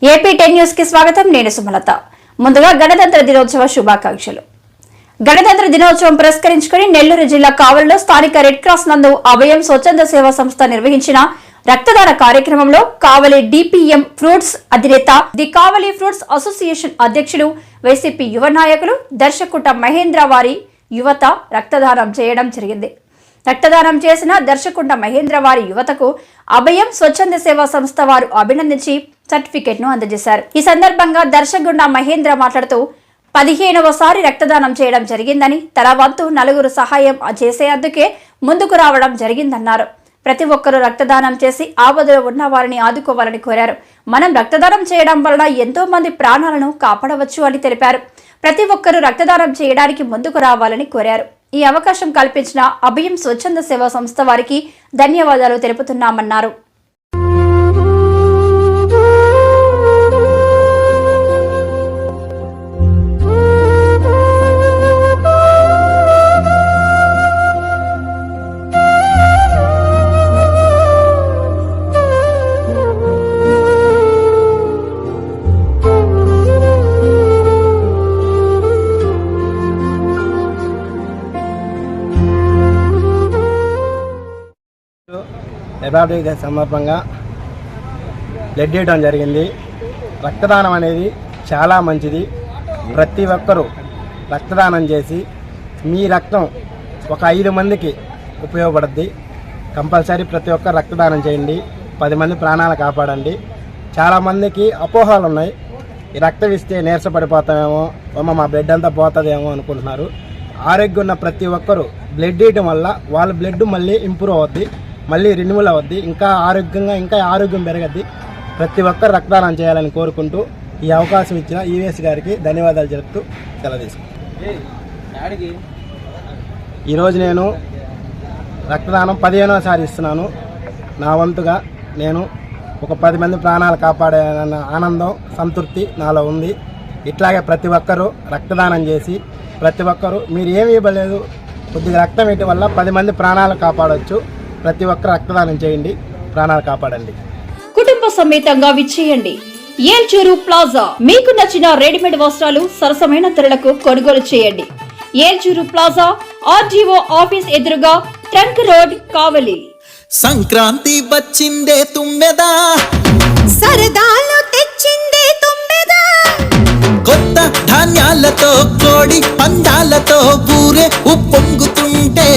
AP 10 news కి స్వాగతం. నేను సుమలత. ముందుగా గణతంత్ర దినోత్సవ శుభాకాంక్షలు. గణతంత్ర దినోత్సవం పురస్కరించుకుని నెల్లూరు జిల్లా కావలిలో స్థానిక రెడ్ క్రాస్ నందు అభయం స్వచ్ఛంద సేవా సంస్థ నిర్వహించిన రక్తదాన కార్యక్రమంలో కావలి డిపిఎం ఫ్రూట్స్ అధినేత, ది కావలి ఫ్రూట్స్ అసోసియేషన్ అధ్యక్షులు, వైసీపీ యువ నాయకులు దర్శకుట మహేంద్ర వారి యువత రక్తదానం చేయడం జరిగింది. రక్తదానం చేసిన దర్శకుంట మహేంద్ర వారి యువతకు అభయం స్వచ్ఛంద సేవా సంస్థ వారు అభినందించి సర్టిఫికెట్ ను అందజేశారు. ఈ సందర్భంగా దర్శగుండ మహేంద్ర మాట్లాడుతూ 15వసారి రక్తదానం చేయడం జరిగిందని, తన వంతు నలుగురు సహాయం చేసేందుకే ముందుకు రావడం జరిగిందన్నారు. ప్రతి ఒక్కరూ రక్తదానం చేసి ఆపదలో ఉన్న వారిని ఆదుకోవాలని కోరారు. మనం రక్తదానం చేయడం వలన ఎంతో మంది ప్రాణాలను కాపాడవచ్చు అని తెలిపారు. ప్రతి ఒక్కరూ రక్తదానం చేయడానికి ముందుకు రావాలని కోరారు. ఈ అవకాశం కల్పించిన అభయం స్వచ్ఛంద సేవా సంస్థ వారికి ధన్యవాదాలు తెలుపుతున్నామన్నారు. రిపబ్లిక్ డే సందర్భంగా బ్లడ్ ఇవ్వడం జరిగింది. రక్తదానం అనేది చాలా మంచిది. ప్రతి ఒక్కరూ రక్తదానం చేసి మీ రక్తం ఒక 5 మందికి ఉపయోగపడుద్ది. కంపల్సరీ ప్రతి ఒక్కరు రక్తదానం చేయండి. 10 మంది ప్రాణాలు కాపాడండి. చాలామందికి అపోహలు ఉన్నాయి. ఈ రక్తం ఇస్తే నీరసపడిపోతామేమో, మా బ్లడ్ అంతా పోతుందేమో అనుకుంటున్నారు. ఆరోగ్యం ఉన్న ప్రతి ఒక్కరూ బ్లడ్ ఇవ్వడం వల్ల వాళ్ళ బ్లడ్ మళ్ళీ ఇంప్రూవ్ అవుద్ది, మళ్ళీ రెన్యువల్ అవుద్ది, ఇంకా ఆరోగ్యం పెరగద్ది. ప్రతి ఒక్కరు రక్తదానం చేయాలని కోరుకుంటూ ఈ అవకాశం ఇచ్చిన ఈవీఎస్ గారికి ధన్యవాదాలు చెప్తూ సెలవు తీసుకుంటాను. ఈరోజు నేను రక్తదానం 15వసారి ఇస్తున్నాను. నా వంతుగా నేను ఒక 10 మంది ప్రాణాలు కాపాడానన్న ఆనందం, సంతృప్తి నాలో ఉంది. ఇట్లాగే ప్రతి ఒక్కరూ రక్తదానం చేసి, ప్రతి ఒక్కరూ మీరు ఏమీ ఇవ్వలేదు, కొద్దిగా రక్తం ఇవ్వడం వల్ల 10 మంది ప్రాణాలు కాపాడవచ్చు. ప్రతి ఒక్కరు రక్తదానం చేయండి, ప్రాణాలు కాపాడండి. కుటుంబ సమేతంగా విచ్చేయండి ఏల్చూరు ప్లాజా. మీకు నచ్చిన రెడీమేడ్ వస్త్రాలు సరసమైన ధరలకు కొనుగోలు చేయండి. ఏల్చూరు ప్లాజా, ఆర్డీఓ ఆఫీస్ ఎదురుగా, ట్రంక్ రోడ్, కావలి. సంక్రాంతి వచ్చిందే తుమ్మెదా, సరదాలు తెచ్చిందే తుమ్మెదా, కొత్త ధాన్యాలతో కోడి పందాలతో ఊరే ఉప్పొంగుతుంటే